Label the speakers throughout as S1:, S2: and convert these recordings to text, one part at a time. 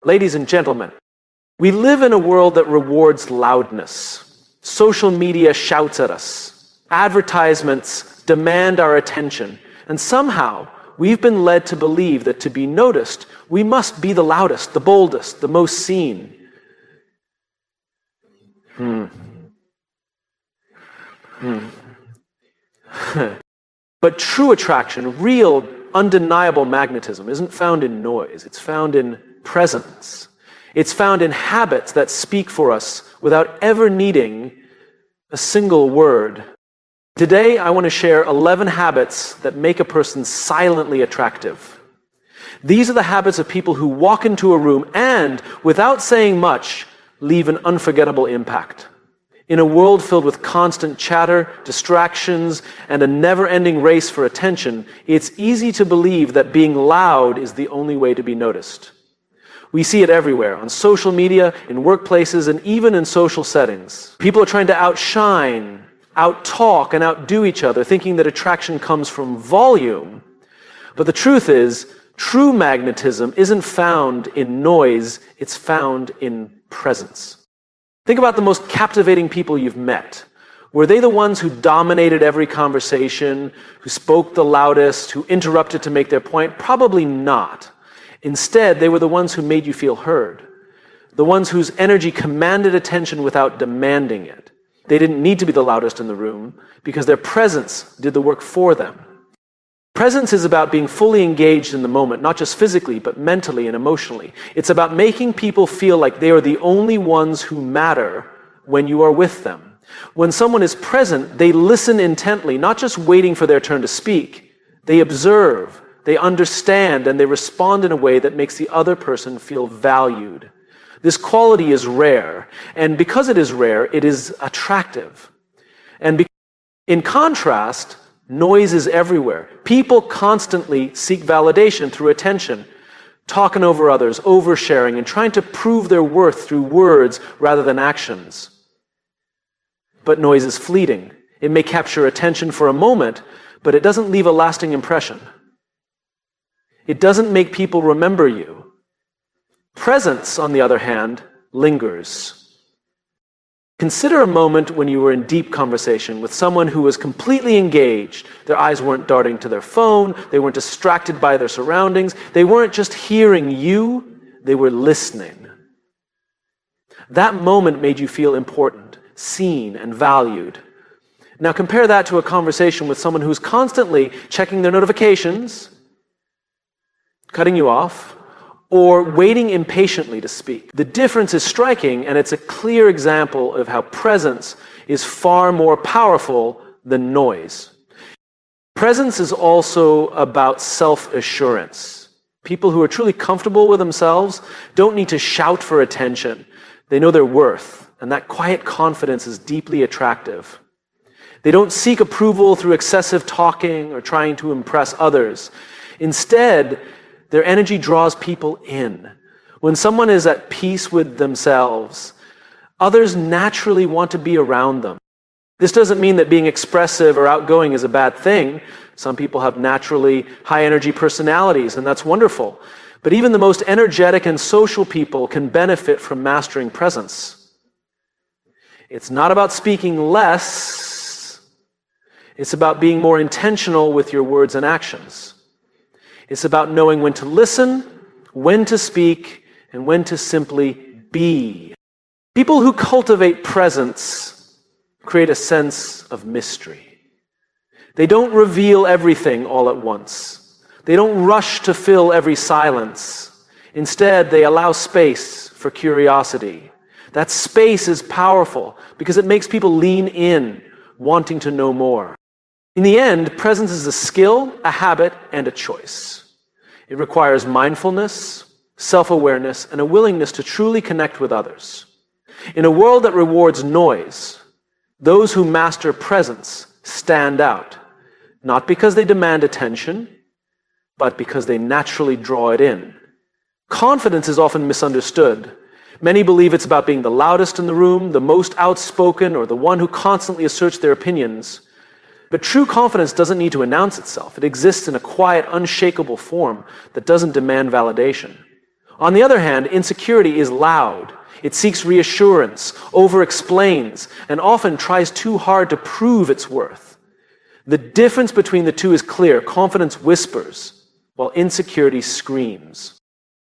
S1: Ladies and gentlemen, we live in a world that rewards loudness. Social media shouts at us. Advertisements demand our attention. And somehow, we've been led to believe that to be noticed, we must be the loudest, the boldest, the most seen. But true attraction, real, undeniable magnetism, isn't found in noise. It's found in presence. It's found in habits that speak for us without ever needing a single word. Today, I want to share 11 habits that make a person silently attractive. These are the habits of people who walk into a room and, without saying much, leave an unforgettable impact. In a world filled with constant chatter, distractions, and a never-ending race for attention, it's easy to believe that being loud is the only way to be noticed. We see it everywhere, on social media, in workplaces, and even in social settings. People are trying to outshine, out-talk, and outdo each other, thinking that attraction comes from volume. But the truth is, true magnetism isn't found in noise, it's found in presence. Think about the most captivating people you've met. Were they the ones who dominated every conversation, who spoke the loudest, who interrupted to make their point? Probably not. Instead, they were the ones who made you feel heard. The ones whose energy commanded attention without demanding it. They didn't need to be the loudest in the room because their presence did the work for them. Presence is about being fully engaged in the moment, not just physically, but mentally and emotionally. It's about making people feel like they are the only ones who matter when you are with them. When someone is present, they listen intently, not just waiting for their turn to speak. They observe, they understand, and they respond in a way that makes the other person feel valued. This quality is rare, and because it is rare, it is attractive. And in contrast, noise is everywhere. People constantly seek validation through attention, talking over others, oversharing, and trying to prove their worth through words rather than actions. But noise is fleeting. It may capture attention for a moment, but it doesn't leave a lasting impression. It doesn't make people remember you. Presence, on the other hand, lingers. Consider a moment when you were in deep conversation with someone who was completely engaged. Their eyes weren't darting to their phone. They weren't distracted by their surroundings. They weren't just hearing you. They were listening. That moment made you feel important, seen, and valued. Now compare that to a conversation with someone who's constantly checking their notifications, cutting you off, or waiting impatiently to speak. The difference is striking, and it's a clear example of how presence is far more powerful than noise. Presence is also about self-assurance. People who are truly comfortable with themselves don't need to shout for attention. They know their worth, and that quiet confidence is deeply attractive. They don't seek approval through excessive talking or trying to impress others. Instead, their energy draws people in. When someone is at peace with themselves, others naturally want to be around them. This doesn't mean that being expressive or outgoing is a bad thing. Some people have naturally high-energy personalities, and that's wonderful. But even the most energetic and social people can benefit from mastering presence. It's not about speaking less. It's about being more intentional with your words and actions. It's about knowing when to listen, when to speak, and when to simply be. People who cultivate presence create a sense of mystery. They don't reveal everything all at once. They don't rush to fill every silence. Instead, they allow space for curiosity. That space is powerful because it makes people lean in, wanting to know more. In the end, presence is a skill, a habit, and a choice. It requires mindfulness, self-awareness, and a willingness to truly connect with others. In a world that rewards noise, those who master presence stand out, not because they demand attention, but because they naturally draw it in. Confidence is often misunderstood. Many believe it's about being the loudest in the room, the most outspoken, or the one who constantly asserts their opinions. But true confidence doesn't need to announce itself. It exists in a quiet, unshakable form that doesn't demand validation. On the other hand, insecurity is loud. It seeks reassurance, over-explains, and often tries too hard to prove its worth. The difference between the two is clear. Confidence whispers, while insecurity screams.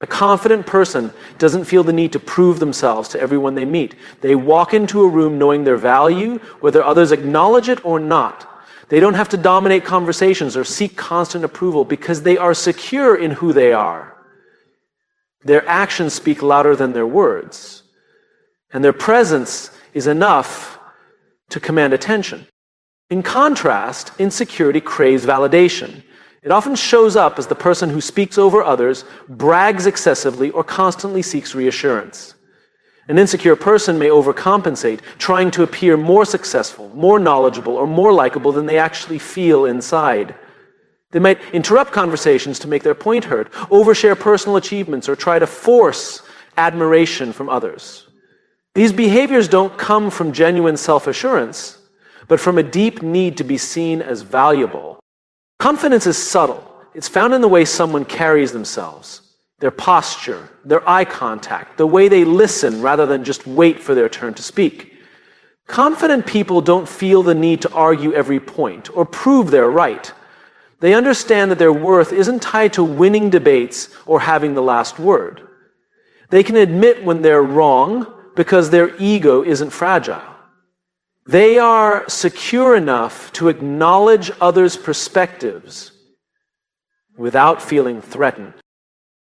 S1: A confident person doesn't feel the need to prove themselves to everyone they meet. They walk into a room knowing their value, whether others acknowledge it or not. They don't have to dominate conversations or seek constant approval because they are secure in who they are. Their actions speak louder than their words, and their presence is enough to command attention. In contrast, insecurity craves validation. It often shows up as the person who speaks over others, brags excessively, or constantly seeks reassurance. An insecure person may overcompensate, trying to appear more successful, more knowledgeable, or more likable than they actually feel inside. They might interrupt conversations to make their point heard, overshare personal achievements, or try to force admiration from others. These behaviors don't come from genuine self-assurance, but from a deep need to be seen as valuable. Confidence is subtle. It's found in the way someone carries themselves, their posture, their eye contact, the way they listen rather than just wait for their turn to speak. Confident people don't feel the need to argue every point or prove they're right. They understand that their worth isn't tied to winning debates or having the last word. They can admit when they're wrong because their ego isn't fragile. They are secure enough to acknowledge others' perspectives without feeling threatened.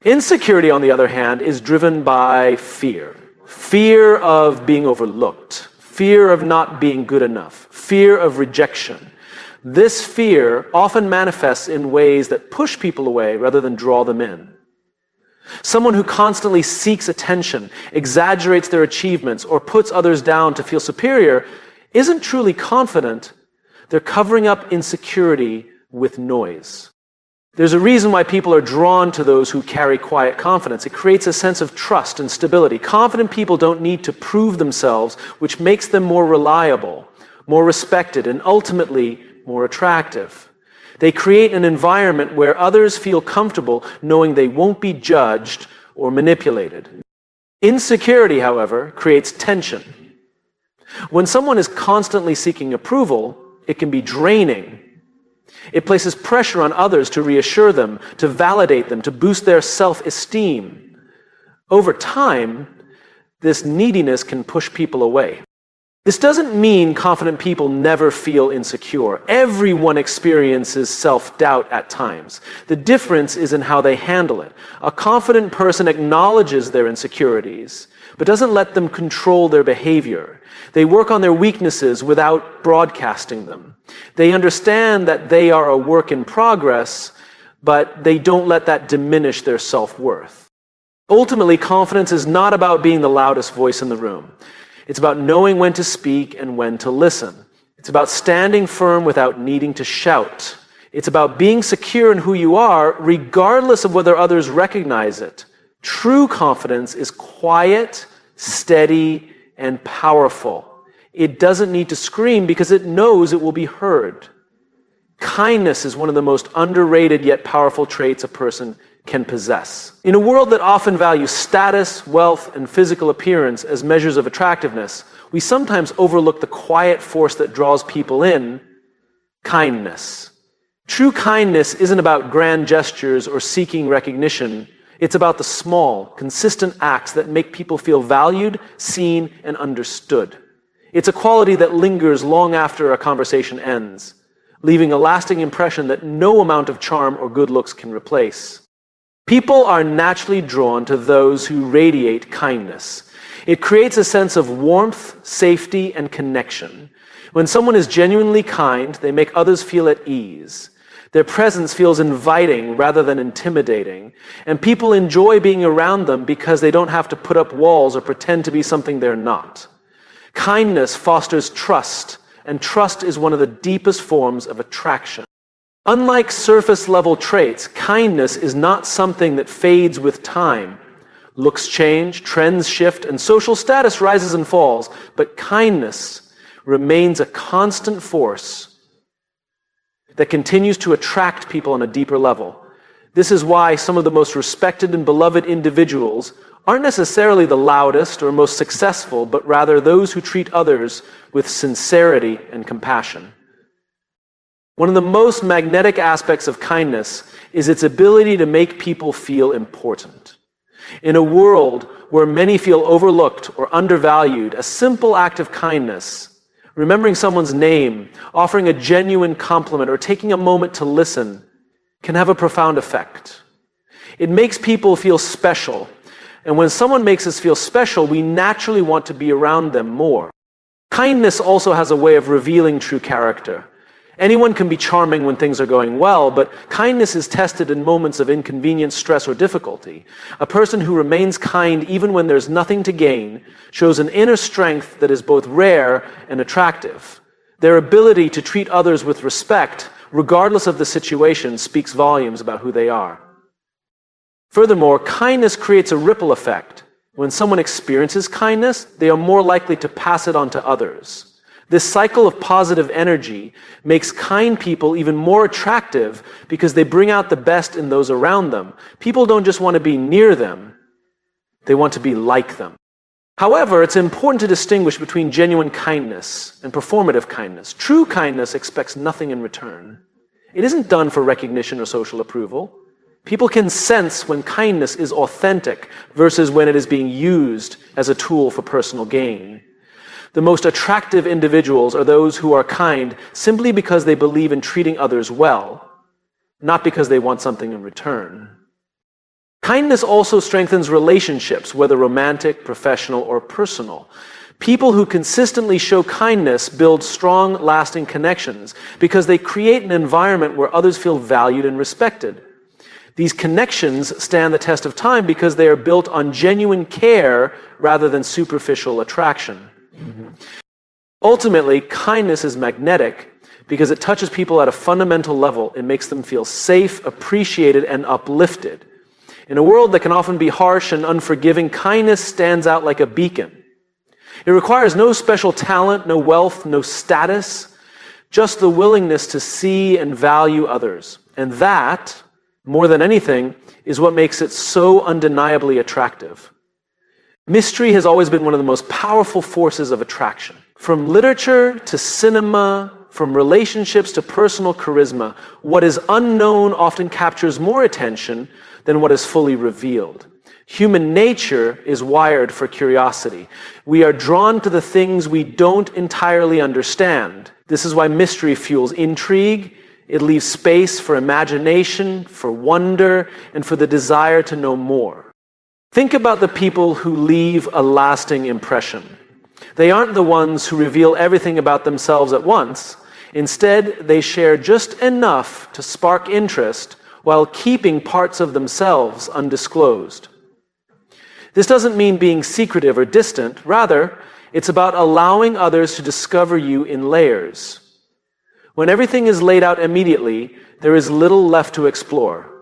S1: Insecurity, on the other hand, is driven by fear. Fear of being overlooked, fear of not being good enough, fear of rejection. This fear often manifests in ways that push people away rather than draw them in. Someone who constantly seeks attention, exaggerates their achievements, or puts others down to feel superior isn't truly confident. They're covering up insecurity with noise. There's a reason why people are drawn to those who carry quiet confidence. It creates a sense of trust and stability. Confident people don't need to prove themselves, which makes them more reliable, more respected, and ultimately more attractive. They create an environment where others feel comfortable knowing they won't be judged or manipulated. Insecurity, however, creates tension. When someone is constantly seeking approval, it can be draining. It places pressure on others to reassure them, to validate them, to boost their self-esteem. Over time, this neediness can push people away. This doesn't mean confident people never feel insecure. Everyone experiences self-doubt at times. The difference is in how they handle it. A confident person acknowledges their insecurities, but doesn't let them control their behavior. They work on their weaknesses without broadcasting them. They understand that they are a work in progress, but they don't let that diminish their self-worth. Ultimately, confidence is not about being the loudest voice in the room. It's about knowing when to speak and when to listen. It's about standing firm without needing to shout. It's about being secure in who you are, regardless of whether others recognize it. True confidence is quiet, steady, and powerful. It doesn't need to scream because it knows it will be heard. Kindness is one of the most underrated yet powerful traits a person can possess. In a world that often values status, wealth, and physical appearance as measures of attractiveness, we sometimes overlook the quiet force that draws people in: kindness. True kindness isn't about grand gestures or seeking recognition. It's about the small, consistent acts that make people feel valued, seen, and understood. It's a quality that lingers long after a conversation ends, leaving a lasting impression that no amount of charm or good looks can replace. People are naturally drawn to those who radiate kindness. It creates a sense of warmth, safety, and connection. When someone is genuinely kind, they make others feel at ease. Their presence feels inviting rather than intimidating, and people enjoy being around them because they don't have to put up walls or pretend to be something they're not. Kindness fosters trust, and trust is one of the deepest forms of attraction. Unlike surface-level traits, kindness is not something that fades with time. Looks change, trends shift, and social status rises and falls, but kindness remains a constant force that continues to attract people on a deeper level. This is why some of the most respected and beloved individuals aren't necessarily the loudest or most successful, but rather those who treat others with sincerity and compassion. One of the most magnetic aspects of kindness is its ability to make people feel important. In a world where many feel overlooked or undervalued, a simple act of kindness, remembering someone's name, offering a genuine compliment, or taking a moment to listen, can have a profound effect. It makes people feel special, and when someone makes us feel special, we naturally want to be around them more. Kindness also has a way of revealing true character. Anyone can be charming when things are going well, but kindness is tested in moments of inconvenience, stress, or difficulty. A person who remains kind even when there's nothing to gain shows an inner strength that is both rare and attractive. Their ability to treat others with respect, regardless of the situation, speaks volumes about who they are. Furthermore, kindness creates a ripple effect. When someone experiences kindness, they are more likely to pass it on to others. This cycle of positive energy makes kind people even more attractive because they bring out the best in those around them. People don't just want to be near them, they want to be like them. However, it's important to distinguish between genuine kindness and performative kindness. True kindness expects nothing in return. It isn't done for recognition or social approval. People can sense when kindness is authentic versus when it is being used as a tool for personal gain. The most attractive individuals are those who are kind simply because they believe in treating others well, not because they want something in return. Kindness also strengthens relationships, whether romantic, professional, or personal. People who consistently show kindness build strong, lasting connections because they create an environment where others feel valued and respected. These connections stand the test of time because they are built on genuine care rather than superficial attraction. Ultimately, kindness is magnetic because it touches people at a fundamental level. It makes them feel safe, appreciated, and uplifted. In a world that can often be harsh and unforgiving, kindness stands out like a beacon. It requires no special talent, no wealth, no status, just the willingness to see and value others. And that, more than anything, is what makes it so undeniably attractive. Mystery has always been one of the most powerful forces of attraction. From literature to cinema, from relationships to personal charisma, what is unknown often captures more attention than what is fully revealed. Human nature is wired for curiosity. We are drawn to the things we don't entirely understand. This is why mystery fuels intrigue. It leaves space for imagination, for wonder, and for the desire to know more. Think about the people who leave a lasting impression. They aren't the ones who reveal everything about themselves at once. Instead, they share just enough to spark interest while keeping parts of themselves undisclosed. This doesn't mean being secretive or distant. Rather, it's about allowing others to discover you in layers. When everything is laid out immediately, there is little left to explore.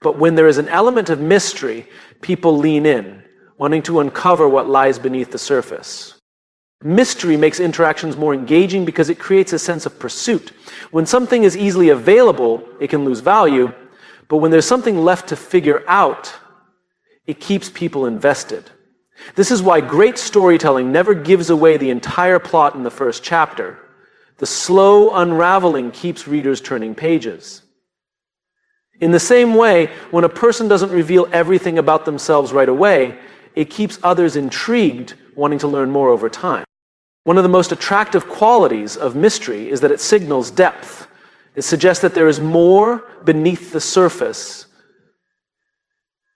S1: But when there is an element of mystery, people lean in, wanting to uncover what lies beneath the surface. Mystery makes interactions more engaging because it creates a sense of pursuit. When something is easily available, it can lose value, but when there's something left to figure out, it keeps people invested. This is why great storytelling never gives away the entire plot in the first chapter. The slow unraveling keeps readers turning pages. In the same way, when a person doesn't reveal everything about themselves right away, it keeps others intrigued, wanting to learn more over time. One of the most attractive qualities of mystery is that it signals depth. It suggests that there is more beneath the surface,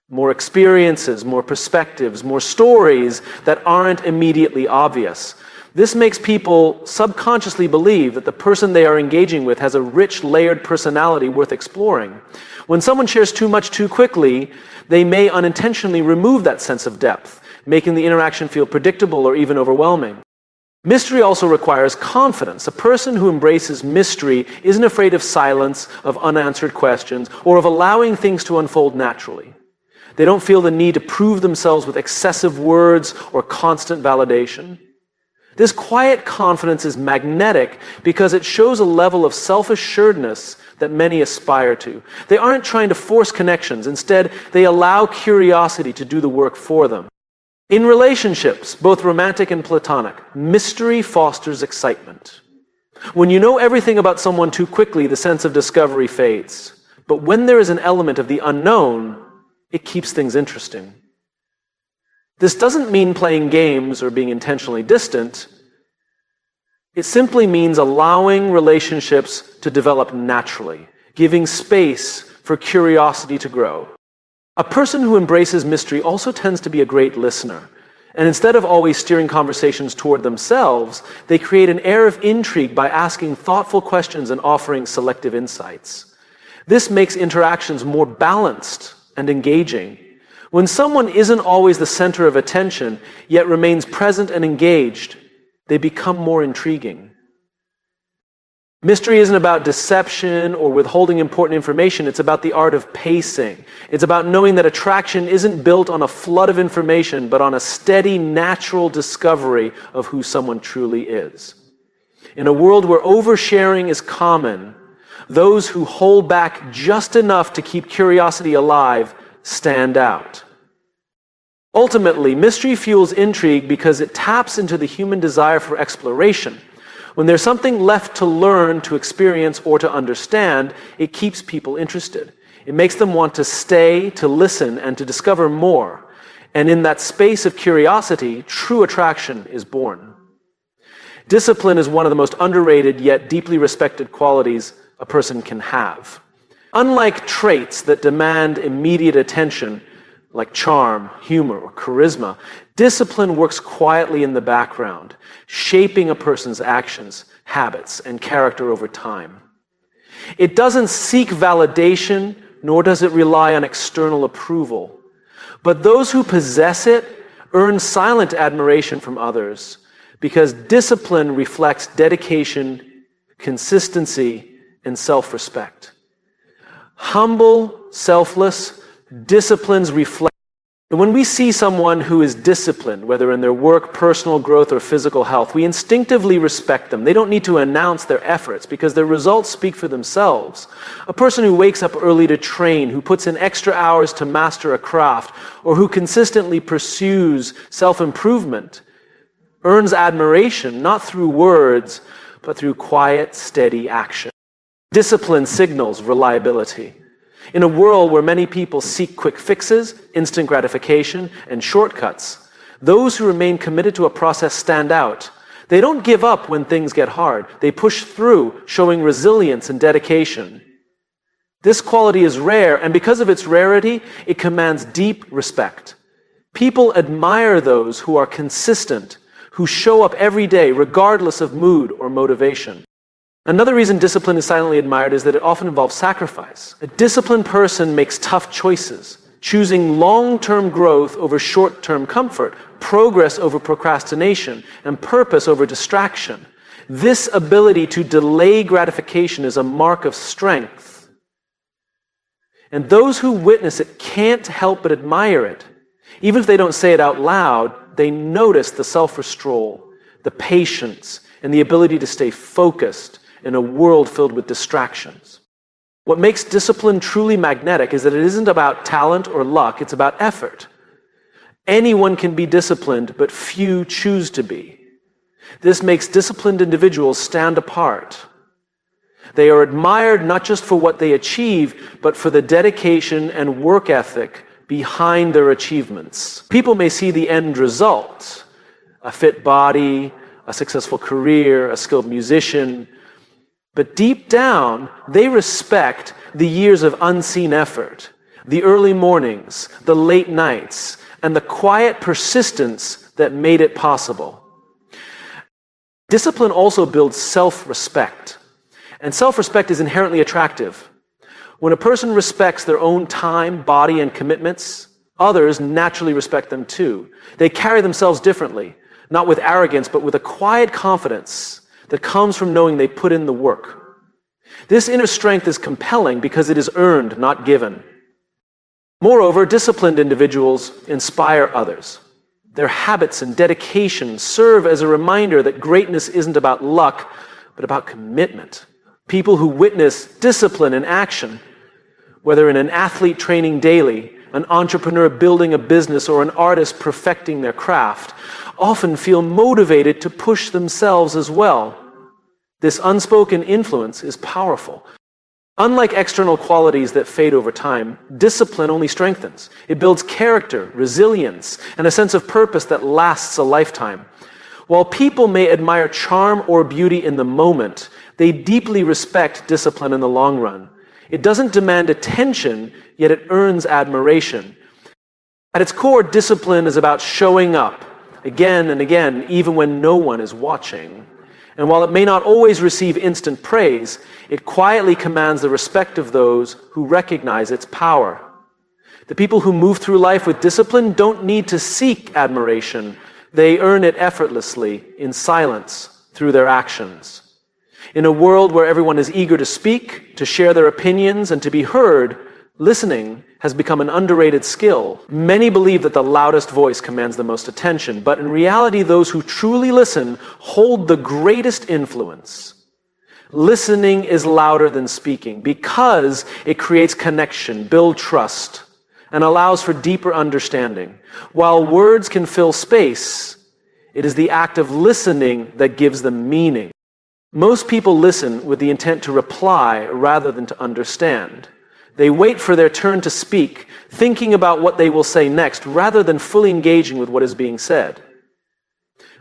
S1: more experiences, more perspectives, more stories that aren't immediately obvious. This makes people subconsciously believe that the person they are engaging with has a rich, layered personality worth exploring. When someone shares too much too quickly, they may unintentionally remove that sense of depth, making the interaction feel predictable or even overwhelming. Mystery also requires confidence. A person who embraces mystery isn't afraid of silence, of unanswered questions, or of allowing things to unfold naturally. They don't feel the need to prove themselves with excessive words or constant validation. This quiet confidence is magnetic because it shows a level of self-assuredness that many aspire to. They aren't trying to force connections. Instead, they allow curiosity to do the work for them. In relationships, both romantic and platonic, mystery fosters excitement. When you know everything about someone too quickly, the sense of discovery fades. But when there is an element of the unknown, it keeps things interesting. This doesn't mean playing games or being intentionally distant. It simply means allowing relationships to develop naturally, giving space for curiosity to grow. A person who embraces mystery also tends to be a great listener. And instead of always steering conversations toward themselves, they create an air of intrigue by asking thoughtful questions and offering selective insights. This makes interactions more balanced and engaging. When someone isn't always the center of attention, yet remains present and engaged, they become more intriguing. Mystery isn't about deception or withholding important information. It's about the art of pacing. It's about knowing that attraction isn't built on a flood of information, but on a steady, natural discovery of who someone truly is. In a world where oversharing is common, those who hold back just enough to keep curiosity alive stand out. Ultimately, mystery fuels intrigue because it taps into the human desire for exploration. When there's something left to learn, to experience, or to understand, it keeps people interested. It makes them want to stay, to listen, and to discover more. And in that space of curiosity, true attraction is born. Discipline is one of the most underrated yet deeply respected qualities a person can have. Unlike traits that demand immediate attention, like charm, humor, or charisma, discipline works quietly in the background, shaping a person's actions, habits, and character over time. It doesn't seek validation, nor does it rely on external approval. But those who possess it earn silent admiration from others, because discipline reflects dedication, consistency, and self-respect. Humble, selfless, disciplines reflect. And when we see someone who is disciplined, whether in their work, personal growth, or physical health, we instinctively respect them. They don't need to announce their efforts because their results speak for themselves. A person who wakes up early to train, who puts in extra hours to master a craft, or who consistently pursues self-improvement, earns admiration not through words, but through quiet, steady action. Discipline signals reliability. In a world where many people seek quick fixes, instant gratification, and shortcuts, those who remain committed to a process stand out. They don't give up when things get hard. They push through, showing resilience and dedication. This quality is rare, and because of its rarity, it commands deep respect. People admire those who are consistent, who show up every day regardless of mood or motivation. Another reason discipline is silently admired is that it often involves sacrifice. A disciplined person makes tough choices, choosing long-term growth over short-term comfort, progress over procrastination, and purpose over distraction. This ability to delay gratification is a mark of strength. And those who witness it can't help but admire it. Even if they don't say it out loud, they notice the self-restraint, the patience, and the ability to stay focused in a world filled with distractions. What makes discipline truly magnetic is that it isn't about talent or luck, it's about effort. Anyone can be disciplined, but few choose to be. This makes disciplined individuals stand apart. They are admired not just for what they achieve, but for the dedication and work ethic behind their achievements. People may see the end result, a fit body, a successful career, a skilled musician, but deep down, they respect the years of unseen effort, the early mornings, the late nights, and the quiet persistence that made it possible. Discipline also builds self-respect, and self-respect is inherently attractive. When a person respects their own time, body, and commitments, others naturally respect them too. They carry themselves differently, not with arrogance, but with a quiet confidence that comes from knowing they put in the work. This inner strength is compelling because it is earned, not given. Moreover, disciplined individuals inspire others. Their habits and dedication serve as a reminder that greatness isn't about luck, but about commitment, People who witness discipline in action, whether in an athlete training daily, an entrepreneur building a business, or an artist perfecting their craft, often feel motivated to push themselves as well. This unspoken influence is powerful. Unlike external qualities that fade over time, discipline only strengthens. It builds character, resilience, and a sense of purpose that lasts a lifetime. While people may admire charm or beauty in the moment, they deeply respect discipline in the long run. It doesn't demand attention, yet it earns admiration. At its core, discipline is about showing up again and again, even when no one is watching. And while it may not always receive instant praise, it quietly commands the respect of those who recognize its power. The people who move through life with discipline don't need to seek admiration. They earn it effortlessly, in silence, through their actions. In a world where everyone is eager to speak, to share their opinions, and to be heard, listening has become an underrated skill. Many believe that the loudest voice commands the most attention, but in reality, those who truly listen hold the greatest influence. Listening is louder than speaking because it creates connection, builds trust, and allows for deeper understanding. While words can fill space, it is the act of listening that gives them meaning. Most people listen with the intent to reply rather than to understand. They wait for their turn to speak, thinking about what they will say next, rather than fully engaging with what is being said.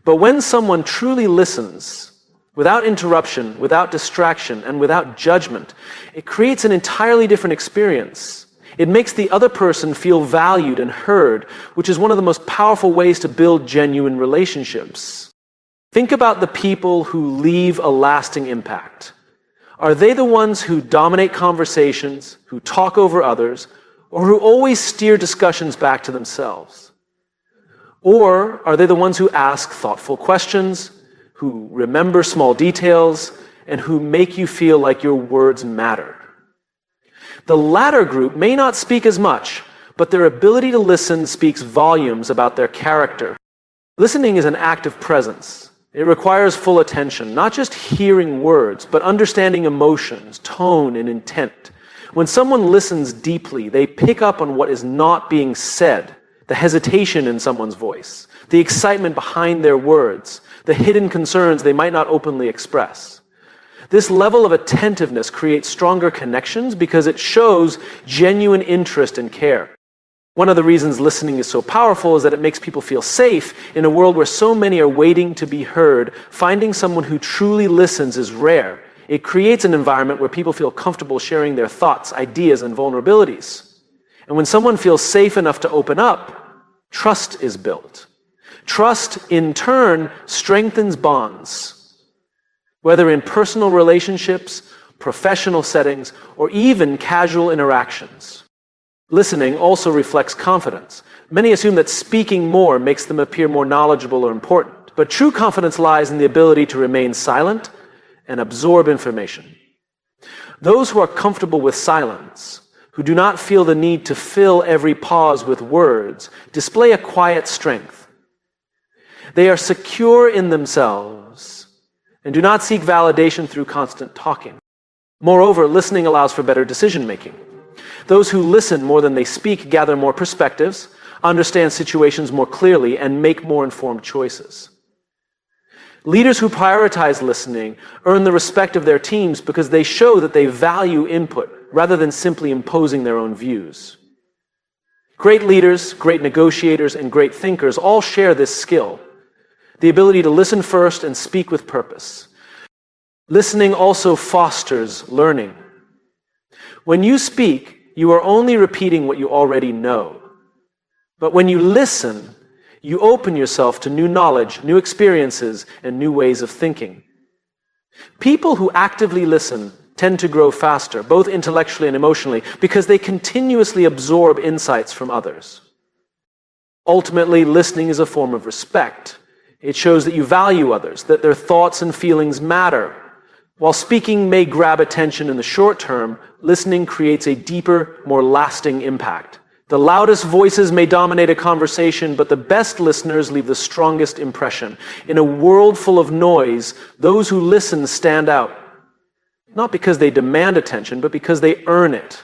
S1: But when someone truly listens, without interruption, without distraction, and without judgment, it creates an entirely different experience. It makes the other person feel valued and heard, which is one of the most powerful ways to build genuine relationships. Think about the people who leave a lasting impact. Are they the ones who dominate conversations, who talk over others, or who always steer discussions back to themselves? Or are they the ones who ask thoughtful questions, who remember small details, and who make you feel like your words matter? The latter group may not speak as much, but their ability to listen speaks volumes about their character. Listening is an act of presence. It requires full attention, not just hearing words, but understanding emotions, tone, and intent. When someone listens deeply, they pick up on what is not being said, the hesitation in someone's voice, the excitement behind their words, the hidden concerns they might not openly express. This level of attentiveness creates stronger connections because it shows genuine interest and care. One of the reasons listening is so powerful is that it makes people feel safe. In a world where so many are waiting to be heard, finding someone who truly listens is rare. It creates an environment where people feel comfortable sharing their thoughts, ideas, and vulnerabilities. And when someone feels safe enough to open up, trust is built. Trust, in turn, strengthens bonds, whether in personal relationships, professional settings, or even casual interactions. Listening also reflects confidence. Many assume that speaking more makes them appear more knowledgeable or important, but true confidence lies in the ability to remain silent and absorb information. Those who are comfortable with silence, who do not feel the need to fill every pause with words, display a quiet strength. They are secure in themselves and do not seek validation through constant talking. Moreover, listening allows for better decision-making. Those who listen more than they speak gather more perspectives, understand situations more clearly, and make more informed choices. Leaders who prioritize listening earn the respect of their teams because they show that they value input rather than simply imposing their own views. Great leaders, great negotiators, and great thinkers all share this skill, the ability to listen first and speak with purpose. Listening also fosters learning. When you speak, you are only repeating what you already know. But when you listen, you open yourself to new knowledge, new experiences, and new ways of thinking. People who actively listen tend to grow faster, both intellectually and emotionally, because they continuously absorb insights from others. Ultimately, listening is a form of respect. It shows that you value others, that their thoughts and feelings matter. While speaking may grab attention in the short term, listening creates a deeper, more lasting impact. The loudest voices may dominate a conversation, but the best listeners leave the strongest impression. In a world full of noise, those who listen stand out. not because they demand attention, but because they earn it.